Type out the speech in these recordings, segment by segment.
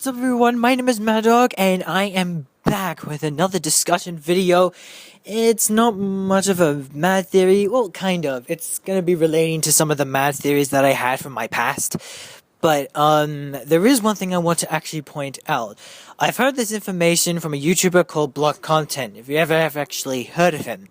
what's up everyone, my name is Maddog, and I am back with another discussion video. It's not much of a mad theory, well kind of, it's gonna be relating to some of the mad theories that I had from my past. But, there is one thing I want to actually point out. I've heard this information from a YouTuber called Block Content, if you ever have actually heard of him.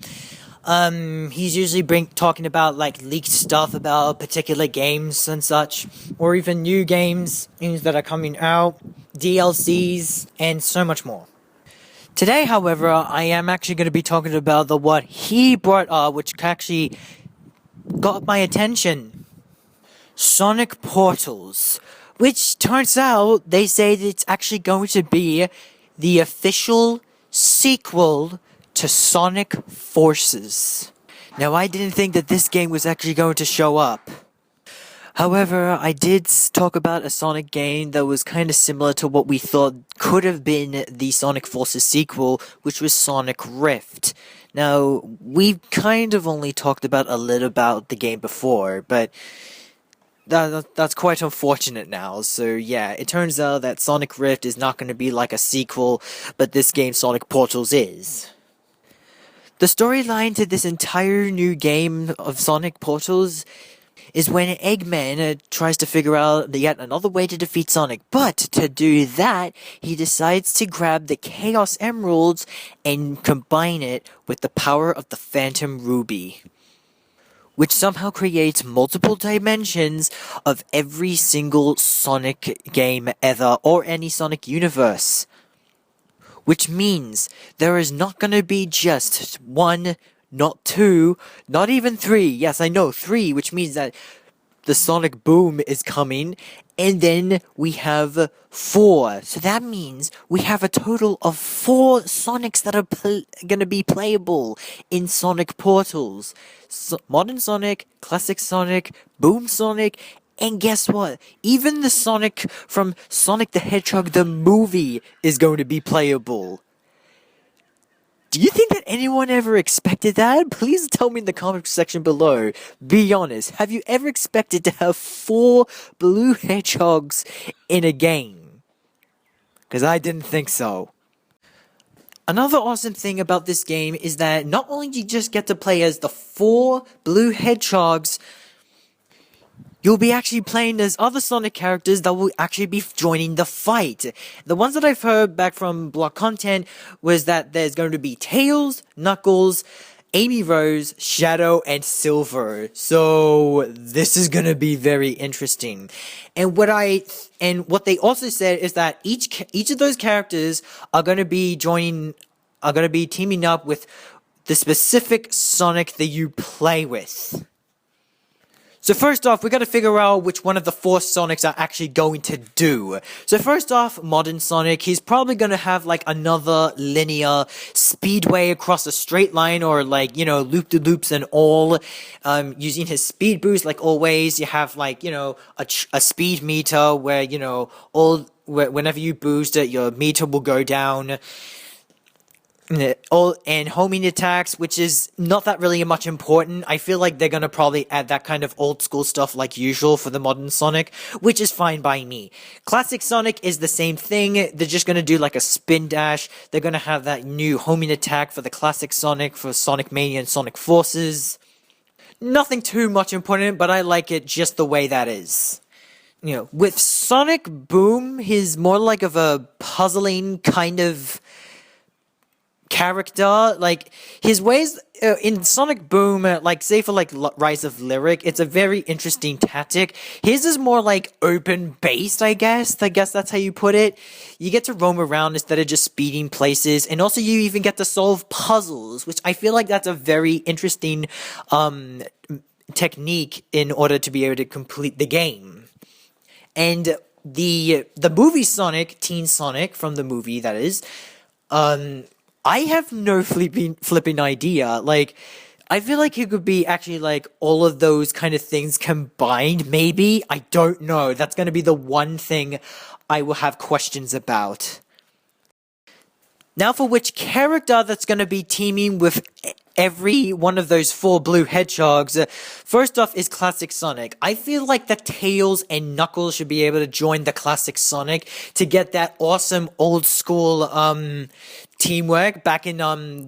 He's usually talking about, like, leaked stuff about particular games and such, or even new games that are coming out, DLCs, and so much more. Today, however, I am actually going to be talking about what he brought up, which actually got my attention. Sonic Portals, which turns out they say that it's actually going to be the official sequel to Sonic Forces. Now, I didn't think that this game was actually going to show up. However, I did talk about a Sonic game that was kind of similar to what we thought could have been the Sonic Forces sequel, which was Sonic Rift. Now, we've kind of only talked about a little about the game before, but that's quite unfortunate now. So yeah, it turns out that Sonic Rift is not going to be like a sequel, but this game Sonic Portals is. The storyline to this entire new game of Sonic Portals is when Eggman tries to figure out yet another way to defeat Sonic, but to do that, he decides to grab the Chaos Emeralds and combine it with the power of the Phantom Ruby, which somehow creates multiple dimensions of every single Sonic game ever, or any Sonic universe. Which means there is not gonna be just one, not two, not even three. Yes, I know, three, which means that the Sonic Boom is coming, and then we have 4. So that means we have a total of 4 Sonics that are gonna be playable in Sonic Portals. Modern Sonic, Classic Sonic, Boom Sonic, and guess what? Even the Sonic from Sonic the Hedgehog the movie is going to be playable. Do you think that anyone ever expected that? Please tell me in the comment section below. Be honest, have you ever expected to have 4 blue hedgehogs in a game? Because I didn't think so. Another awesome thing about this game is that not only do you just get to play as the 4 blue hedgehogs, you'll be actually playing as other Sonic characters that will actually be joining the fight. The ones that I've heard back from Block Content was that there's going to be Tails, Knuckles, Amy Rose, Shadow, and Silver. So this is going to be very interesting. And what they also said is that each of those characters are going to be teaming up with the specific Sonic that you play with. So first off, we gotta figure out which one of the 4 Sonics are actually going to do. So first off, Modern Sonic, he's probably gonna have like another linear speedway across a straight line, or like, you know, loop-de-loops and all, using his speed boost like always. You have like, you know, a speed meter where, you know, whenever you boost it, your meter will go down. And homing attacks, which is not that really much important. I feel like they're gonna probably add that kind of old school stuff like usual for the modern Sonic, which is fine by me. Classic Sonic is the same thing. They're just gonna do like a spin dash. They're gonna have that new homing attack for the classic Sonic, for Sonic Mania and Sonic Forces. Nothing too much important, but I like it just the way that is. You know, with Sonic Boom, he's more like of a puzzling kind of character. Like his ways in Sonic Boom, like say for like Rise of Lyric, it's a very interesting tactic. His is more like open based, I guess that's how you put it. You get to roam around instead of just speeding places, and also you even get to solve puzzles, which I feel like that's a very interesting technique in order to be able to complete the game. And the movie Sonic, Teen Sonic from the movie, that is, I have no flipping idea. Like, I feel like it could be actually like all of those kind of things combined, maybe. I don't know. That's going to be the one thing I will have questions about. Now for which character that's going to be teaming with every one of those 4 blue hedgehogs. First off is Classic Sonic. I feel like the Tails and Knuckles should be able to join the Classic Sonic to get that awesome old school teamwork back in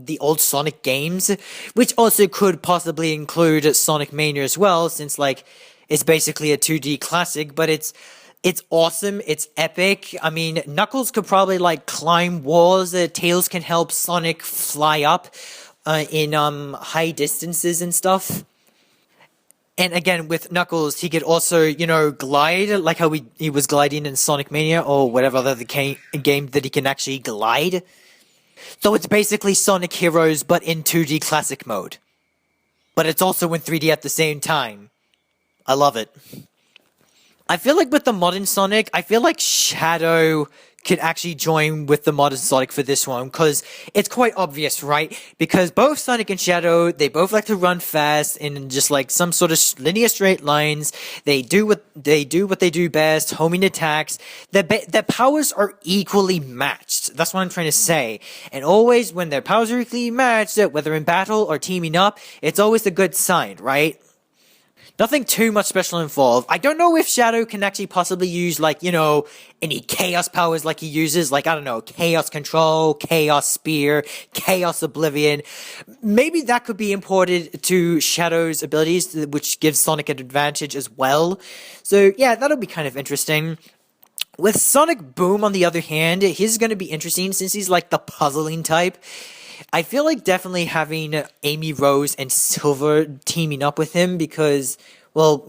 the old Sonic games, which also could possibly include Sonic Mania as well, since like it's basically a 2D classic, but it's awesome. It's epic. I mean, Knuckles could probably like climb walls. Tails can help Sonic fly up in high distances and stuff. And again, with Knuckles, he could also, glide, like how he was gliding in Sonic Mania, or whatever other game that he can actually glide. So it's basically Sonic Heroes, but in 2D classic mode. But it's also in 3D at the same time. I love it. I feel like with the modern Sonic, I feel like Shadow could actually join with the modern Sonic for this one, because it's quite obvious, right? Because both Sonic and Shadow, they both like to run fast in just like some sort of linear straight lines. They do what they do best, homing attacks. Their powers are equally matched. That's what I'm trying to say. And always when their powers are equally matched, whether in battle or teaming up, it's always a good sign, right? Nothing too much special involved. I don't know if Shadow can actually possibly use, like, any Chaos powers like he uses. Like, I don't know, Chaos Control, Chaos Spear, Chaos Oblivion. Maybe that could be imported to Shadow's abilities, which gives Sonic an advantage as well. So, yeah, that'll be kind of interesting. With Sonic Boom, on the other hand, he's going to be interesting since he's, like, the puzzling type. I feel like definitely having Amy Rose and Silver teaming up with him because, well,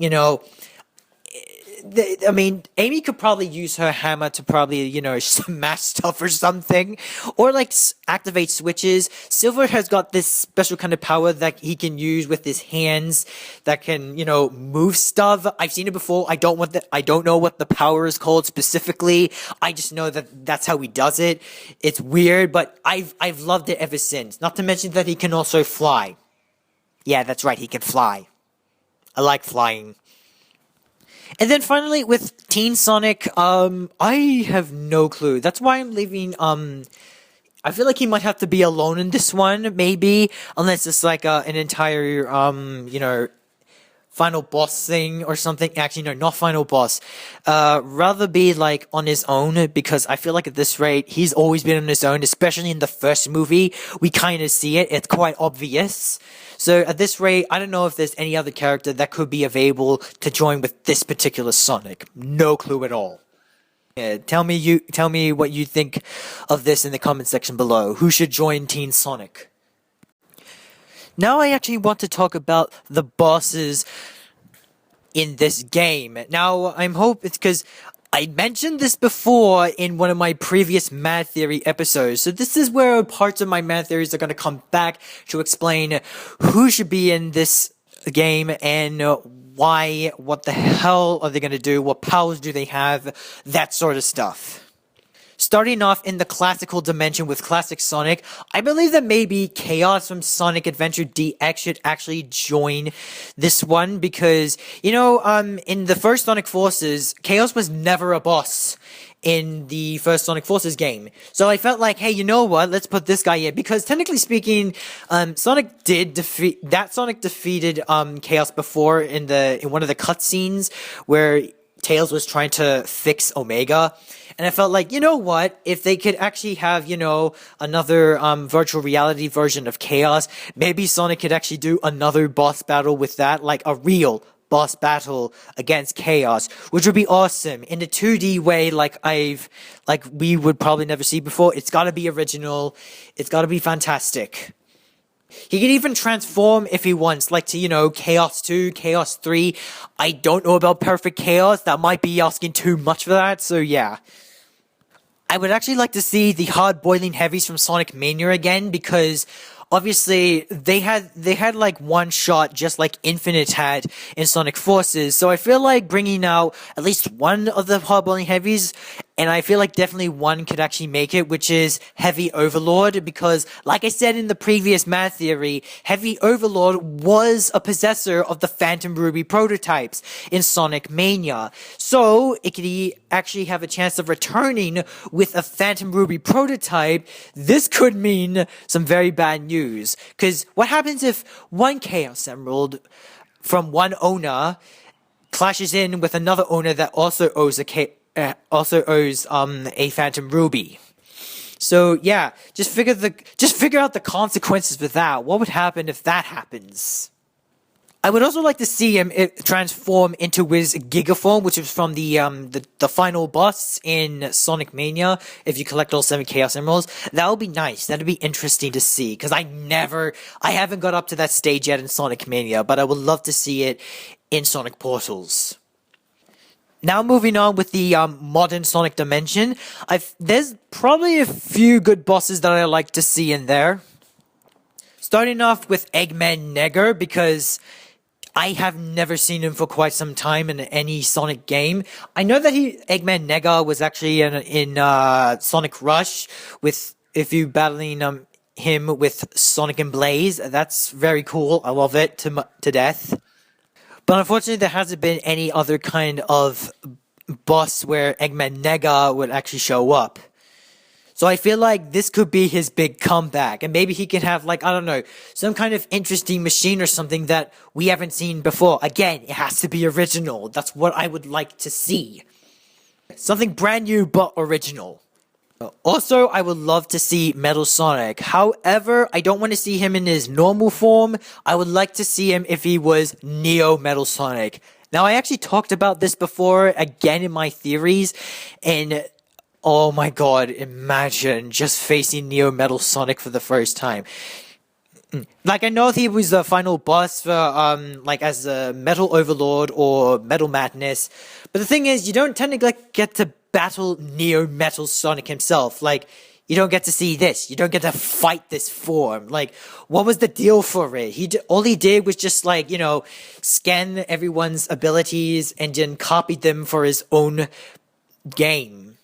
Amy could probably use her hammer to probably, smash stuff or something, or like activate switches. Silver has got this special kind of power that he can use with his hands that can, move stuff. I've seen it before. I don't know what the power is called specifically. I just know that that's how he does it. It's weird, but I've loved it ever since. Not to mention that he can also fly. Yeah, that's right. He can fly. I like flying. And then finally, with Teen Sonic, I have no clue. That's why I'm leaving, I feel like he might have to be alone in this one, maybe, unless it's like, an entire, final boss thing or something. Actually, no, not final boss. Rather be, like, on his own, because I feel like at this rate, he's always been on his own, especially in the first movie. We kind of see it. It's quite obvious. So at this rate, I don't know if there's any other character that could be available to join with this particular Sonic. No clue at all. Yeah, tell me what you think of this in the comment section below. Who should join Teen Sonic? Now I actually want to talk about the bosses in this game. Now, I'm hoping it's because I mentioned this before in one of my previous Mad Theory episodes, so this is where parts of my Mad Theories are going to come back to explain who should be in this game and why, what the hell are they going to do, what powers do they have, that sort of stuff. Starting off in the classical dimension with Classic Sonic, I believe that maybe Chaos from Sonic Adventure DX should actually join this one because, in the first Sonic Forces, Chaos was never a boss in the first Sonic Forces game. So I felt like, hey, you know what? Let's put this guy in because technically speaking, Sonic defeated Chaos before in one of the cutscenes where Tails was trying to fix Omega. And I felt like, you know what, if they could actually have, another virtual reality version of Chaos, maybe Sonic could actually do another boss battle with that, like a real boss battle against Chaos, which would be awesome in a 2D way like we would probably never see before. It's gotta be original. It's gotta be fantastic. He can even transform if he wants, like to, Chaos 2, Chaos 3. I don't know about Perfect Chaos. That might be asking too much for that, so yeah. I would actually like to see the hard boiling heavies from Sonic Mania again because obviously they had like one shot just like Infinite had in Sonic Forces. So I feel like bringing out at least one of the hard boiling heavies And I feel like definitely one could actually make it, which is Heavy Overlord, because like I said in the previous Mad Theory, Heavy Overlord was a possessor of the Phantom Ruby prototypes in Sonic Mania. So it could actually have a chance of returning with a Phantom Ruby prototype. This could mean some very bad news. Because what happens if one Chaos Emerald from one owner clashes in with another owner that also owes a Phantom Ruby? So yeah, just figure out the consequences for that. What would happen if that happens? I would also like to see him transform into his Gigaform, which is from the final boss in Sonic Mania. If you collect all 7 Chaos Emeralds, that would be nice. That'd be interesting to see, because I haven't got up to that stage yet in Sonic Mania, but I would love to see it in Sonic Portals. Now moving on with the modern Sonic Dimension, there's probably a few good bosses that I like to see in there. Starting off with Eggman Negger, because I have never seen him for quite some time in any Sonic game. I know that Eggman Negger was actually in Sonic Rush, if you battling him with Sonic and Blaze. That's very cool. I love it to death. But unfortunately, there hasn't been any other kind of boss where Eggman Negger would actually show up. So I feel like this could be his big comeback, and maybe he can have, like, I don't know, some kind of interesting machine or something that we haven't seen before. Again, it has to be original. That's what I would like to see. Something brand new but original. Also, I would love to see Metal Sonic. However, I don't want to see him in his normal form. I would like to see him if he was Neo Metal Sonic. Now, I actually talked about this before, again in my theories, and oh my god, imagine just facing Neo Metal Sonic for the first time. Like, I know he was the final boss for, as a Metal Overlord or Metal Madness, but the thing is, you don't technically get to battle Neo Metal Sonic himself. Like, you don't get to see this. You don't get to fight this form. Like, what was the deal for it? All he did was just, scan everyone's abilities and then copied them for his own game.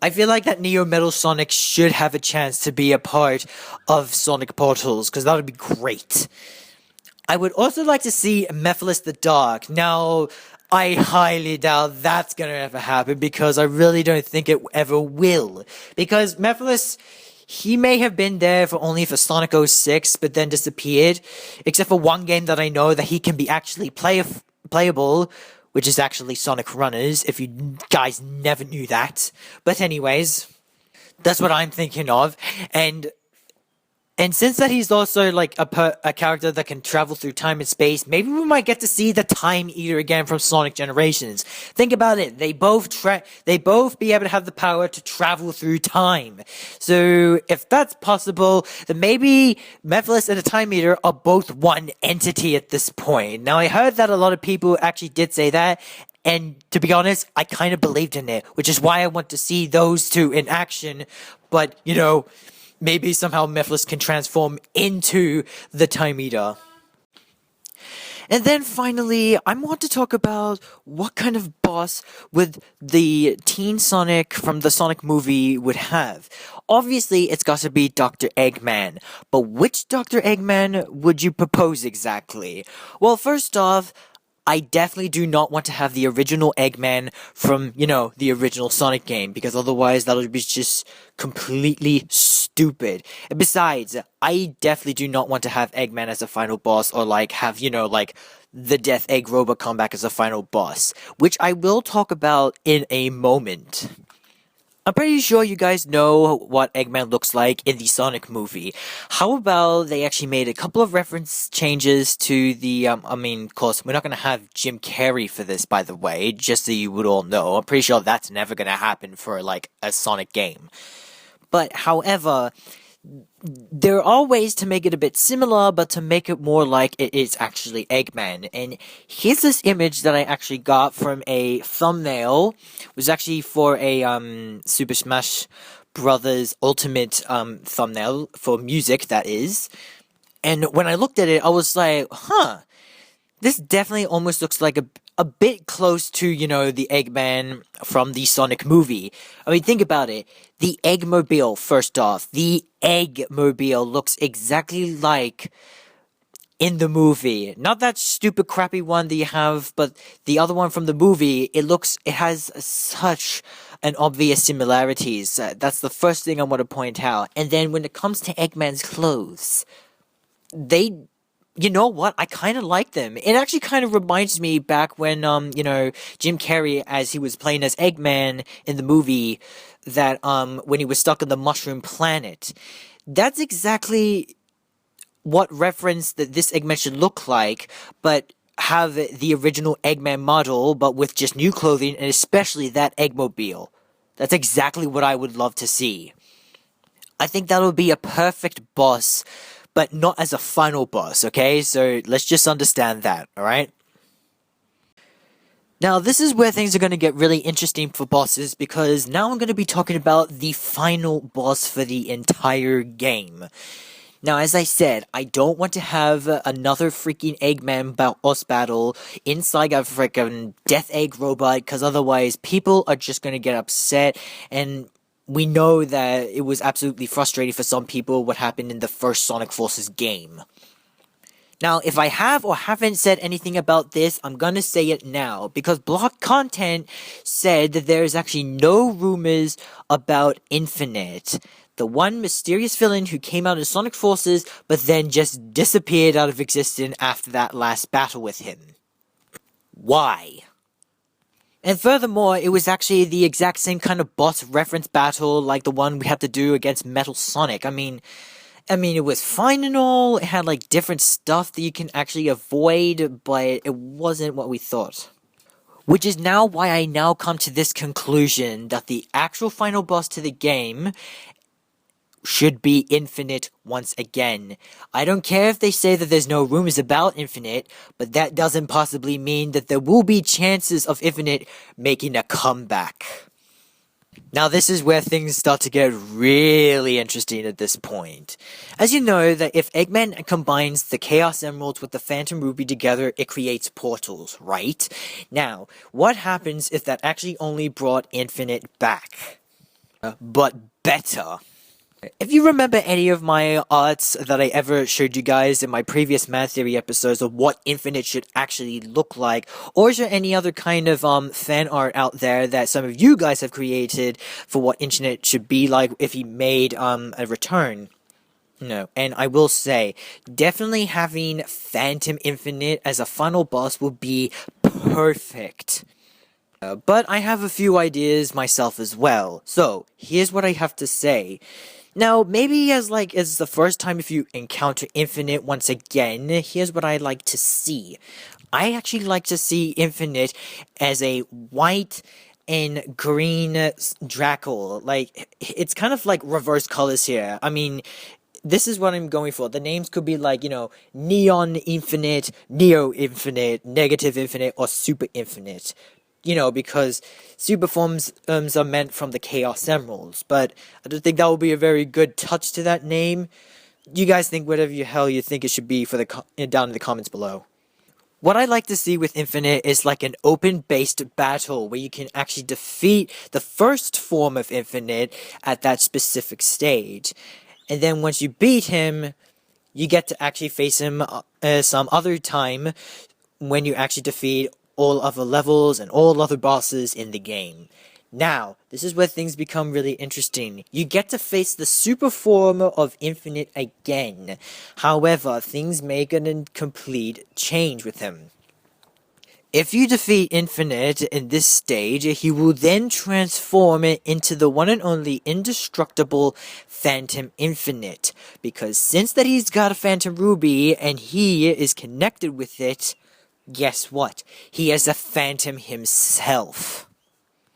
I feel like that Neo Metal Sonic should have a chance to be a part of Sonic Portals, because that would be great. I would also like to see Mephiles the Dark. Now, I highly doubt that's gonna ever happen, because I really don't think it ever will. Because Mephiles, he may have been there only for Sonic 06, but then disappeared. Except for one game that I know that he can be actually playable, which is actually Sonic Runners, if you guys never knew that. But anyways, that's what I'm thinking of. And since that he's also like a character that can travel through time and space, maybe we might get to see the Time Eater again from Sonic Generations. Think about it. They both be able to have the power to travel through time. So if that's possible, then maybe Mephiles and the Time Eater are both one entity at this point. Now, I heard that a lot of people actually did say that, and to be honest, I kind of believed in it, which is why I want to see those two in action. But, maybe somehow Mephiles can transform into the Time Eater. And then finally, I want to talk about what kind of boss would the Teen Sonic from the Sonic movie would have. Obviously, it's got to be Dr. Eggman. But which Dr. Eggman would you propose exactly? Well, first off, I definitely do not want to have the original Eggman from, the original Sonic game, because otherwise that would be just completely stupid. And besides, I definitely do not want to have Eggman as a final boss, or have, the Death Egg Robot come back as a final boss, which I will talk about in a moment. I'm pretty sure you guys know what Eggman looks like in the Sonic movie. How about they actually made a couple of reference changes to the, of course, we're not gonna have Jim Carrey for this, by the way, just so you would all know. I'm pretty sure that's never gonna happen for, a Sonic game. But, however, there are ways to make it a bit similar, but to make it more like it is actually Eggman. And here's this image that I actually got from a thumbnail. It was actually for a Super Smash Brothers Ultimate thumbnail for music, that is. And when I looked at it, I was like, this definitely almost looks like a bit close to, the Eggman from the Sonic movie. I mean, think about it. The Eggmobile, first off, the Eggmobile looks exactly like in the movie. Not that stupid crappy one that you have, but the other one from the movie, it has such an obvious similarities. That's the first thing I want to point out. And then when it comes to Eggman's clothes, they, you know what? I kind of like them. It actually kind of reminds me back when, Jim Carrey, as he was playing as Eggman in the movie, that, when he was stuck on the Mushroom Planet. That's exactly what reference that this Eggman should look like, but have the original Eggman model, but with just new clothing, and especially that Eggmobile. That's exactly what I would love to see. I think that would be a perfect boss, but not as a final boss, okay? So let's just understand that, alright? Now, this is where things are going to get really interesting for bosses, because now I'm going to be talking about the final boss for the entire game. Now, as I said, I don't want to have another freaking Eggman boss battle inside a freaking Death Egg robot, because otherwise people are just going to get upset, and we know that it was absolutely frustrating for some people what happened in the first Sonic Forces game. Now, if I have or haven't said anything about this, I'm gonna say it now, because blog content said that there is actually no rumors about Infinite, the one mysterious villain who came out in Sonic Forces, but then just disappeared out of existence after that last battle with him. Why? And furthermore, it was actually the exact same kind of boss reference battle like the one we had to do against Metal Sonic. I mean, it was fine and all, it had like different stuff that you can actually avoid, but it wasn't what we thought. Which is now why I now come to this conclusion that the actual final boss to the game should be Infinite once again. I don't care if they say that there's no rumors about Infinite, but that doesn't possibly mean that there will be chances of Infinite making a comeback. Now this is where things start to get really interesting at this point. As you know, that if Eggman combines the Chaos Emeralds with the Phantom Ruby together, it creates portals, right? Now, what happens if that actually only brought Infinite back? But better. If you remember any of my arts that I ever showed you guys in my previous Math Theory episodes of what Infinite should actually look like, or is there any other kind of fan art out there that some of you guys have created for what Infinite should be like if he made a return? No, and I will say, definitely having Phantom Infinite as a final boss would be perfect. But I have a few ideas myself as well, so here's what I have to say. Now, maybe as the first time if you encounter Infinite once again, here's what I like to see. I actually like to see Infinite as a white and green Drackle. Like, it's kind of like reverse colors here. I mean, this is what I'm going for. The names could be like, Neon Infinite, Neo Infinite, Negative Infinite, or Super Infinite. Because super forms are meant from the Chaos Emeralds, but I don't think that will be a very good touch to that name. You guys think whatever the hell you think it should be down in the comments below. What I like to see with Infinite is like an open-based battle where you can actually defeat the first form of Infinite at that specific stage. And then once you beat him, you get to actually face him some other time when you actually defeat all other levels and all other bosses in the game. Now, this is where things become really interesting. You get to face the super form of Infinite again. However, things may get a complete change with him. If you defeat Infinite in this stage, he will then transform it into the one and only indestructible Phantom Infinite. Because since that he's got a Phantom Ruby and he is connected with it, guess what? He is a Phantom himself.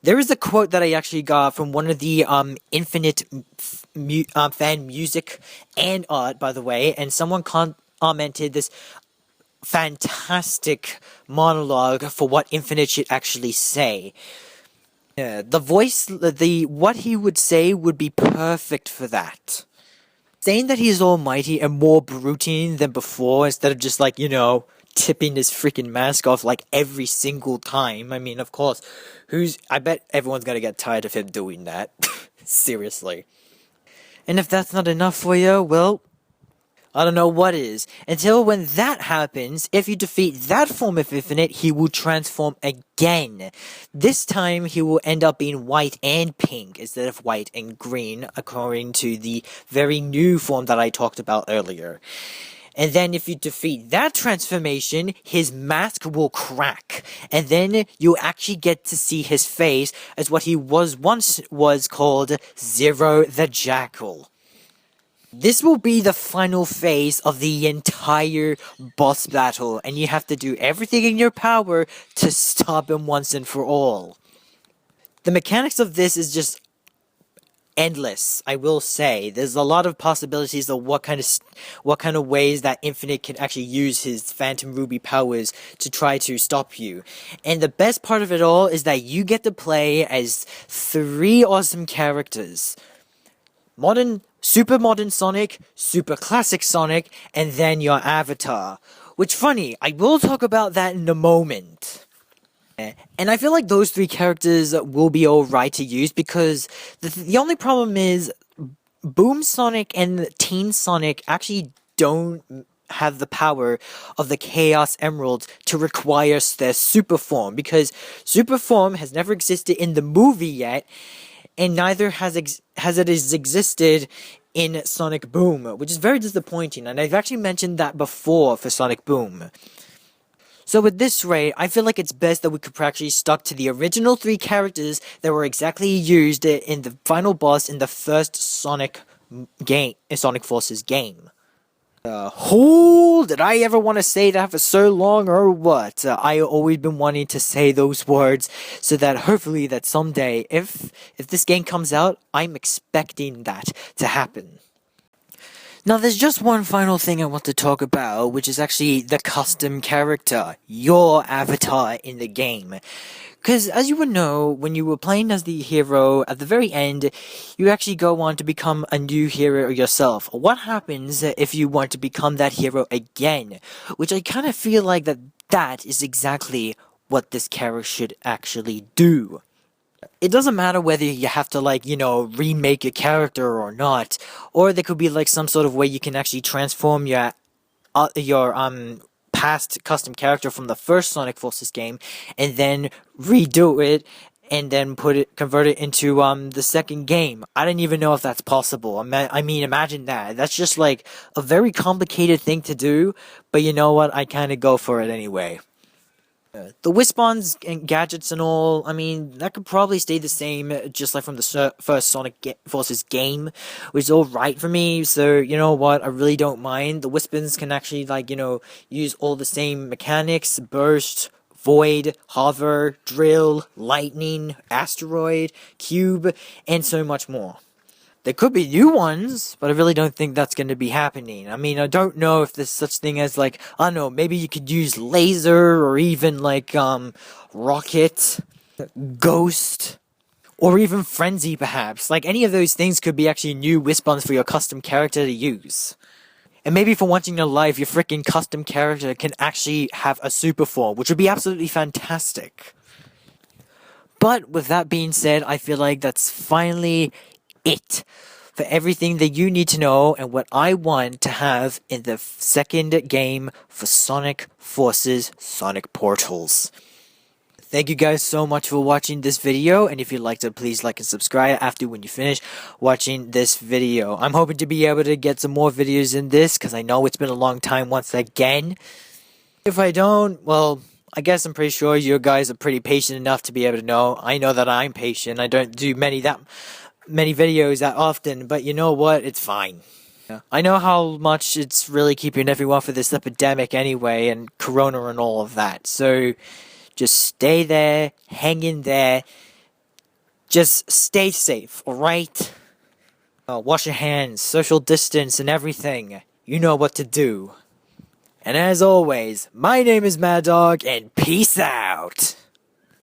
There is a quote that I actually got from one of the Infinite fan music and art, by the way, and someone commented this fantastic monologue for what Infinite should actually say. The voice, what he would say would be perfect for that. Saying that he's almighty and more brooding than before, instead of just tipping his freaking mask off like every single time. I mean, of course, I bet everyone's gonna get tired of him doing that. Seriously. And if that's not enough for you, well, I don't know what is. Until when that happens, if you defeat that form of Infinite, he will transform again. This time, he will end up being white and pink instead of white and green, according to the very new form that I talked about earlier. And then if you defeat that transformation, his mask will crack. And then you actually get to see his face as what he once was called Zero the Jackal. This will be the final phase of the entire boss battle, and you have to do everything in your power to stop him once and for all. The mechanics of this is just endless, I will say. There's a lot of possibilities of what kind of ways that Infinite can actually use his Phantom Ruby powers to try to stop you. And the best part of it all is that you get to play as 3 awesome characters. Super Modern Sonic, Super Classic Sonic, and then your avatar. Which, funny, I will talk about that in a moment. And I feel like those 3 characters will be alright to use because the only problem is Boom Sonic and Teen Sonic actually don't have the power of the Chaos Emeralds to require their super form, because super form has never existed in the movie yet, and neither has it existed in Sonic Boom, which is very disappointing, and I've actually mentioned that before for Sonic Boom. So with this rate, I feel like it's best that we could actually stuck to the original 3 characters that were exactly used in the final boss in the first Sonic Forces game. Did I ever want to say that for so long or what? I always been wanting to say those words so that hopefully that someday, if this game comes out, I'm expecting that to happen. Now, there's just one final thing I want to talk about, which is actually the custom character, your avatar in the game. Because, as you would know, when you were playing as the hero, at the very end, you actually go on to become a new hero yourself. What happens if you want to become that hero again? Which I kind of feel like that is exactly what this character should actually do. It doesn't matter whether you have to, remake your character or not, or there could be, some sort of way you can actually transform your past custom character from the first Sonic Forces game, and then redo it, and then convert it into, the second game. I don't even know if that's possible. I mean, imagine that. That's just, a very complicated thing to do, but you know what? I kinda go for it anyway. The Wispons and gadgets and all, I mean, that could probably stay the same, just like from the first Sonic Forces game, which is alright for me, so, you know what, I really don't mind. The Wispons can actually, use all the same mechanics: burst, void, hover, drill, lightning, asteroid, cube, and so much more. There could be new ones, but I really don't think that's going to be happening. I mean, I don't know if there's such thing as, I don't know, maybe you could use laser, or even, rocket, ghost, or even frenzy, perhaps. Any of those things could be actually new Wispons for your custom character to use. And maybe for once in your life, your freaking custom character can actually have a super form, which would be absolutely fantastic. But with that being said, I feel like that's finally it for everything that you need to know and what I want to have in the second game for Sonic Forces Sonic Portals. Thank you guys so much for watching this video, and if you liked it, please like and subscribe after when you finish watching this video. I'm hoping to be able to get some more videos in this, because I know it's been a long time once again. If I don't, well, I guess I'm pretty sure you guys are pretty patient enough to be able to know. I know that I'm patient. I don't do many videos that often, but you know what? It's fine. Yeah. I know how much it's really keeping everyone for this epidemic anyway, and Corona and all of that. So just stay there, hang in there, just stay safe, alright? Wash your hands, social distance, and everything. You know what to do. And as always, my name is Maddog, and peace out!